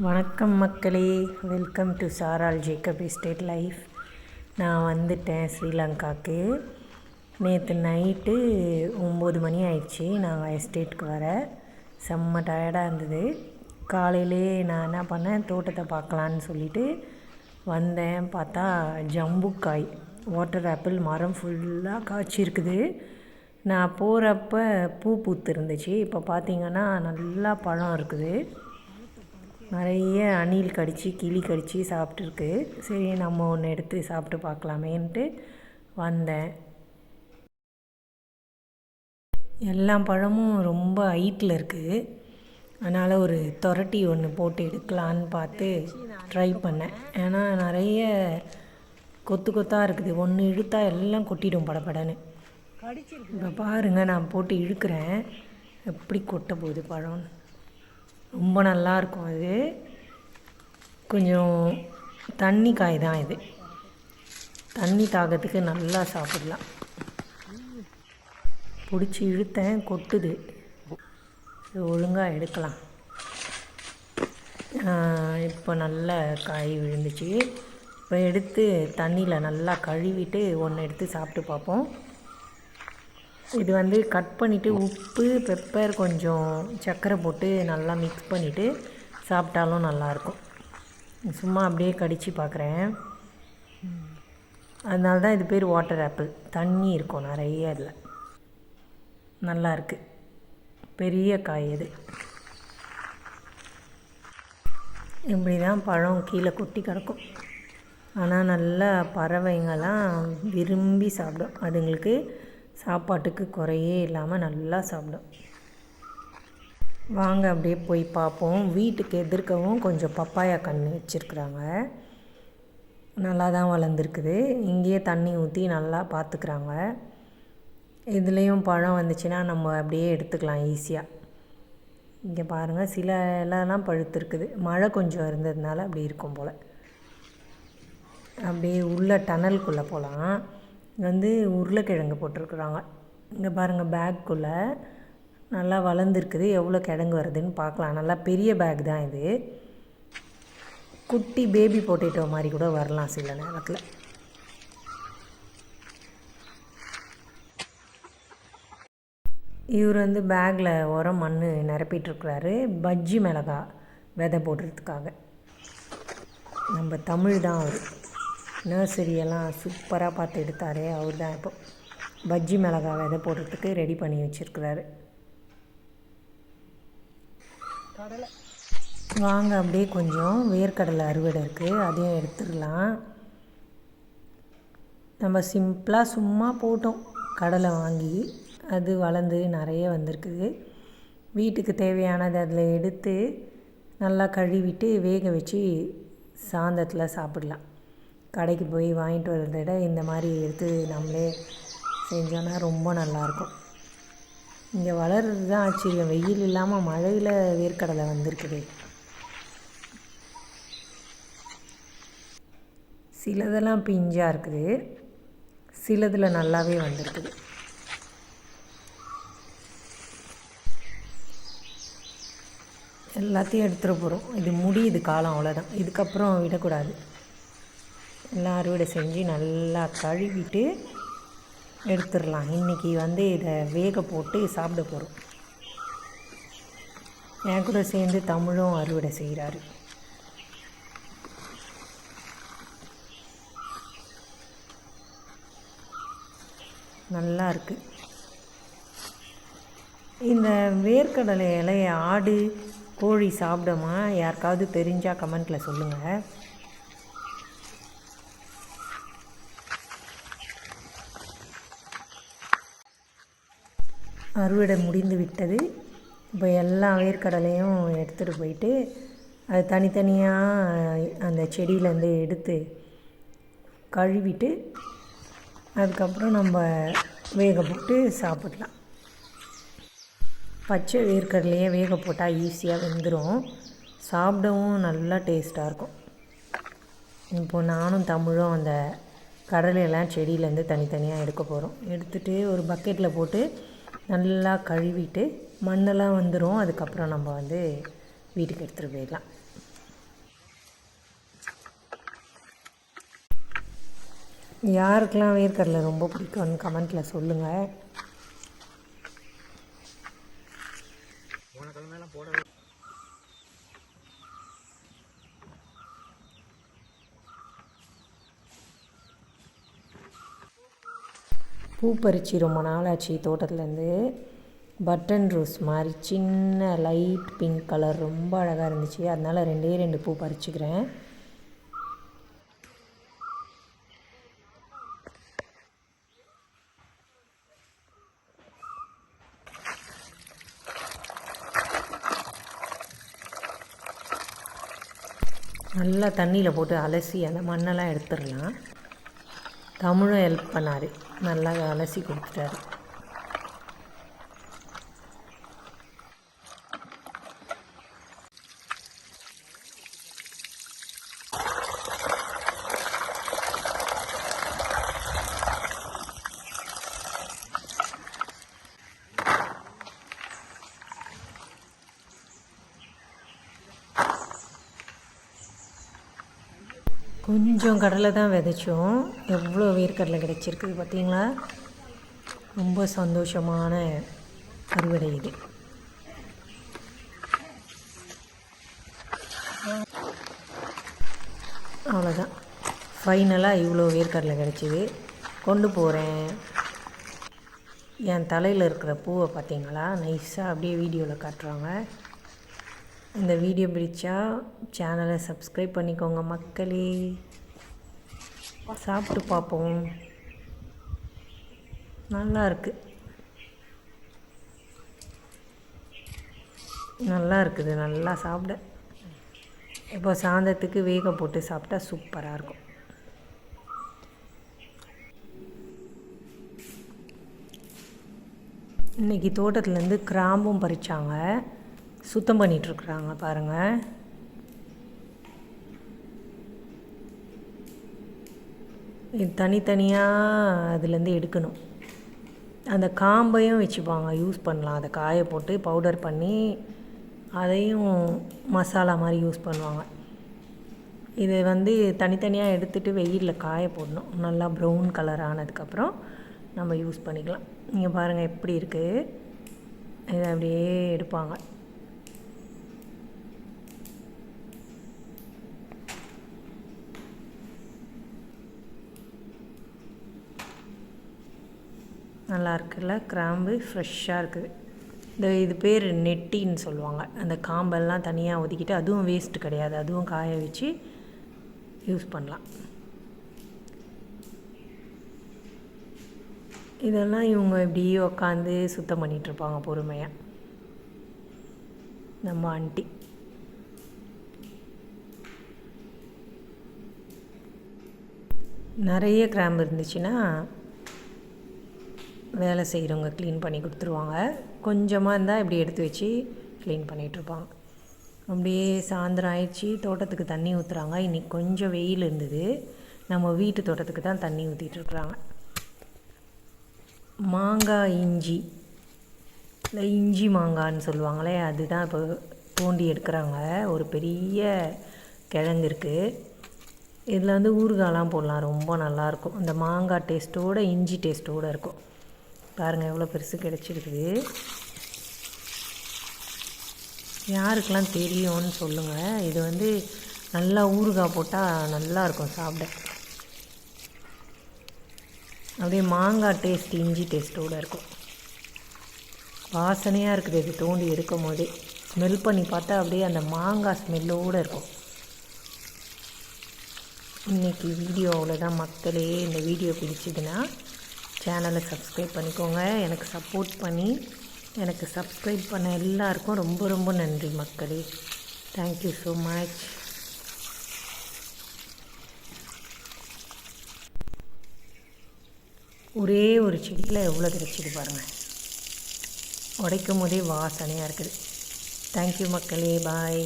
வணக்கம் மக்களே, welcome to சாரால் ஜேக்கப் எஸ்டேட் லைஃப். நான் வந்துட்டேன் ஸ்ரீலங்காவுக்கு. நேற்று நைட்டு 9 மணி ஆயிடுச்சு நாங்கள் எஸ்டேட்டுக்கு வர. செம்ம டயர்டாக இருந்தது. காலையிலே நான் என்ன பண்ணேன், தோட்டத்தை பார்க்கலான்னு சொல்லிவிட்டு வந்தேன். பார்த்தா ஜம்புக்காய் வாட்டர் ஆப்பிள் மரம் ஃபுல்லாக காய்ச்சிருக்குது. நான் போகிறப்ப பூ பூத்து இருந்துச்சு. இப்போ பார்த்திங்கன்னா நல்லா பழம் இருக்குது. நிறைய அணில் கடித்து கிளி கடித்து சாப்பிட்ருக்கு. சரி, நம்ம ஒன்று எடுத்து சாப்பிட்டு பார்க்கலாமேன்ட்டு வந்தேன். எல்லா பழமும் ரொம்ப ஹைட்டில் இருக்குது. அதனால் ஒரு தொரட்டி ஒன்று போட்டு எடுக்கலான்னு பார்த்து ட்ரை பண்ணேன். ஏன்னா நிறைய கொத்து கொத்தாக இருக்குது. ஒன்று இழுத்தா எல்லாம் கொட்டிடும் படப்படன்னு. இப்போ பாருங்கள், நான் போட்டு இழுக்கிறேன், எப்படி கொட்ட போகுது பழம். ரொம்ப நல்லாயிருக்கும். அது கொஞ்சம் தண்ணி காய் தான். இது தண்ணி தாகத்துக்கு நல்லா சாப்பிடலாம். பிடிச்சி இழுத்தேன், கொட்டுது. ஒழுங்காக எடுக்கலாம். இப்போ நல்ல காய் விழுந்துச்சு. இப்போ எடுத்து தண்ணியில் நல்லா கழுவிட்டு ஒன்று எடுத்து சாப்பிட்டு பார்ப்போம். இது கட் பண்ணிவிட்டு உப்பு பெப்பர் கொஞ்சம் சர்க்கரை போட்டு நல்லா மிக்ஸ் பண்ணிவிட்டு சாப்பிட்டாலும் நல்லாயிருக்கும். சும்மா அப்படியே கடித்து பார்க்குறேன். அதனால தான் இது பேர் வாட்டர் ஆப்பிள். தண்ணி இருக்கும் நிறைய. இதில் நல்லாயிருக்கு. பெரிய காய் இது. இப்படி தான் பழம் கீழே கொட்டி கிடக்கும். ஆனால் நல்லா பறவைங்கள்லாம் விரும்பி சாப்பிடும். அதுங்களுக்கு சாப்பாட்டுக்கு குறையே இல்லாமல் நல்லா சாப்பிடும். வாங்க அப்படியே போய் பார்ப்போம். வீட்டுக்கு எதிர்க்கவும் கொஞ்சம் பப்பாயா கன்று வச்சுருக்குறாங்க. நல்லா தான் வளர்ந்துருக்குது. இங்கேயே தண்ணி ஊற்றி நல்லா பார்த்துக்குறாங்க. இதுலேயும் பழம் வந்துச்சுன்னா நம்ம அப்படியே எடுத்துக்கலாம் ஈஸியாக. இங்கே பாருங்கள், சில இலலாம் பழுத்துருக்குது. மழை கொஞ்சம் இருந்ததுனால அப்படி இருக்கும் போல். அப்படியே உள்ள டனலுக்குள்ளே போகலாம். உருளைக்கிழங்கு போட்டிருக்குறாங்க. இங்கே பாருங்கள், பேக்குள்ளே நல்லா வளர்ந்துருக்குது. எவ்வளோ கிழங்கு வருதுன்னு பார்க்கலாம். நல்லா பெரிய பேக் தான் இது. குட்டி பேபி பொட்டேட்டோ மாதிரி கூட வரலாம் சில நேரத்தில். இவர் பேக்கில் உரம் மண் நிரப்பிட்டுருக்குறாரு. பஜ்ஜி மிளகா விதை போடுறதுக்காக. நம்ம தமிழ் தான் அவர். நர்சரியெல்லாம் சூப்பராக பார்த்து எடுத்தார். அவர் தான் இப்போ பஜ்ஜி மிளகா விதை போடுறதுக்கு ரெடி பண்ணி வச்சுருக்குறாரு. வாங்க அப்படியே கொஞ்சம் வேர்க்கடலை அறுவடை இருக்குது, அதையும் எடுத்துடலாம். நம்ம சிம்பிளாக சும்மா போட்டோம் கடலை வாங்கி. அது வளர்ந்து நிறைய வந்திருக்குது. வீட்டுக்கு தேவையானது அதில் எடுத்து நல்லா கழுவிட்டு வேக வச்சு சாயந்தரத்தில் சாப்பிடலாம். கடைக்கு போய் வாங்கிட்டு வரதை விட இந்த மாதிரி எடுத்து நம்மளே செஞ்சோன்னா ரொம்ப நல்லாயிருக்கும். இங்கே வளர்கிறது தான் ஆச்சரியம். வெயில் இல்லாமல் மழையில் வேர்க்கடலை வந்திருக்குது. சிலதெல்லாம் பிஞ்சாக இருக்குது, சிலதில் நல்லாவே வந்திருக்குது. எல்லாத்தையும் எடுத்துகிட்டு போகிறோம். இது முடியுது காலம், அவ்வளோதான். இதுக்கப்புறம் விடக்கூடாது. எல்லாம் அறுவடை செஞ்சு நல்லா கழுவிட்டு எடுத்துடலாம். இன்றைக்கி இதை வேக போட்டு சாப்பிட போகிறோம். என் கூட சேர்ந்து தமிழும் அறுவடை செய்கிறாரு. நல்லா இருக்குது. இந்த வேர்க்கடலை இலையை ஆடு கோழி சாப்பிடுமா? யாருக்காவது தெரிஞ்சால் கமெண்ட்டில் சொல்லுங்கள். அறுவடை முடிந்து விட்டது. இப்போ எல்லா வேர்க்கடலையும் எடுத்துகிட்டு போயிட்டு அது தனித்தனியாக அந்த செடியிலேருந்து எடுத்து கழுவிட்டு அதுக்கப்புறம் நம்ம வேக போட்டு சாப்பிடலாம். பச்சை வேர்க்கடலையே வேக போட்டால் ஈஸியாக வெந்துடும். சாப்பிடவும் நல்லா டேஸ்ட்டாக இருக்கும். இப்போது நானும் தமிழும் அந்த கடலையெல்லாம் செடியிலேருந்து தனித்தனியாக எடுக்க போகிறோம். எடுத்துகிட்டு ஒரு பக்கெட்டில் போட்டு நல்லா கழுவிட்டு மண்ணெல்லாம் வந்துடும். அதுக்கப்புறம் நம்ம வீட்டுக்கு எடுத்துகிட்டு போயிடலாம். யாருக்கெல்லாம் வேர்க்கடலை ரொம்ப பிடிக்கும்னு கமெண்ட்டில் சொல்லுங்கள். பூ பறித்து ரொம்ப நாள் ஆச்சு தோட்டத்துலேருந்து. பட்டன் ரோஸ் மாதிரி சின்ன லைட் பிங்க் கலர் ரொம்ப அழகாக இருந்துச்சு. அதனால் 2 பூ பறிச்சுக்கிறேன். நல்லா தண்ணியில் போட்டு அலசி அந்த மண்ணெல்லாம் எடுத்துடலாம். தமிழும் ஹெல்ப் பண்ணார், நல்லா அலசி கொடுத்துட்டாரு. கொஞ்சம் கடலை தான் விதைச்சோம், எவ்வளோ வேர்க்கடலை கிடச்சிருக்குது பார்த்தீங்களா. ரொம்ப சந்தோஷமான அறுவடை இது. அவ்வளோதான், ஃபைனலாக இவ்வளோ வேர்க்கடலை கிடச்சிது. கொண்டு போகிறேன். என் தலையில் இருக்கிற பூவை பார்த்தீங்களா, நைஸாக அப்படியே வீடியோவில் காட்டுறாங்க. இந்த வீடியோ பிடிச்சா சேனலை சப்ஸ்கிரைப் பண்ணிக்கோங்க மக்களே. சாப்பிட்டு பார்ப்போம். நல்லா இருக்குது, நல்லா சாப்பிட. இப்போ சாதத்துக்கு வேக போட்டு சாப்பிட்டா சூப்பராக இருக்கும். இன்றைக்கி தோட்டத்துலேருந்து கிராம்பும் பறித்தாங்க, சுத்தம் பண்ணிகிட்ருக்குறாங்க பாருங்கள். இது தனித்தனியாக அதுலேருந்து எடுக்கணும். அந்த காம்பையும் வச்சுப்பாங்க, யூஸ் பண்ணலாம். அதை காய போட்டு பவுடர் பண்ணி அதையும் மசாலா மாதிரி யூஸ் பண்ணுவாங்க. இதை தனித்தனியாக எடுத்துகிட்டு வெயிலில் காய போடணும். நல்லா ப்ரௌன் கலர் ஆனதுக்கப்புறம் நம்ம யூஸ் பண்ணிக்கலாம். இங்கே பாருங்கள் எப்படி இருக்குது. இதை அப்படியே எடுப்பாங்க. நல்லா இருக்குல்ல, கிராம்பு ஃப்ரெஷ்ஷாக இருக்குது. இது பேர் நெட்டின்னு சொல்லுவாங்க. அந்த காம்பெல்லாம் தனியாக ஒதுக்கிட்டு, அதுவும் வேஸ்ட்டு கிடையாது, அதுவும் காய வச்சு யூஸ் பண்ணலாம். இதெல்லாம் இவங்க இப்படியே உக்காந்து சுத்தம் பண்ணிகிட்ருப்பாங்க பொறுமையாக, நம்ம ஆண்டி. நிறைய கிராம்பு இருந்துச்சுன்னா வேலை செய்கிறவங்க க்ளீன் பண்ணி கொடுத்துருவாங்க. கொஞ்சமாக இருந்தால் இப்படி எடுத்து வச்சு க்ளீன் பண்ணிகிட்ருப்பாங்க. அப்படியே சாயந்தரம் ஆயிடுச்சு, தோட்டத்துக்கு தண்ணி ஊற்றுறாங்க. இன்றைக்கி கொஞ்சம் வெயில் இருந்தது, நம்ம வீட்டு தோட்டத்துக்கு தான் தண்ணி ஊற்றிட்டுருக்குறாங்க. மாங்காய் இஞ்சி, இல்லை இஞ்சி மாங்கான்னு சொல்லுவாங்களே, அதுதான் இப்போ தோண்டி எடுக்கிறாங்க. ஒரு பெரிய கிழங்கு இருக்குது. இதில் ஊறுகாயெலாம் போடலாம், ரொம்ப நல்லாயிருக்கும். இந்த மாங்காய் டேஸ்ட்டோடு இஞ்சி டேஸ்ட்டோடு இருக்கும். பாருங்கள் எவ்வளோ பெருசு கிடச்சிருக்குது. யாருக்கெல்லாம் தெரியும்னு சொல்லுங்கள். இது நல்லா ஊறுகாய் போட்டால் நல்லாயிருக்கும் சாப்பிட. அப்படியே மாங்காய் டேஸ்ட் இஞ்சி டேஸ்ட்டோடு இருக்கும். வாசனையாக இருக்குது. இது தோண்டி எடுக்கும் போதே ஸ்மெல் பண்ணி பார்த்தா அப்படியே அந்த மாங்காய் ஸ்மெல்லோடு இருக்கும். இன்றைக்கி வீடியோ அவ்வளோதான் மக்களே. இந்த வீடியோ பிடிச்சிதுன்னா சேனலை சப்ஸ்கிரைப் பண்ணிக்கோங்க. எனக்கு சப்போர்ட் பண்ணி எனக்கு சப்ஸ்கிரைப் பண்ண எல்லாருக்கும் ரொம்ப ரொம்ப நன்றி மக்களே. Thank you so much. ஒரே ஒரு செடியில் எவ்வளோ கிடச்சிது பாருங்கள். உடைக்கும் போதே வாசனையாக இருக்குது. தேங்க்யூ மக்களே, பாய்.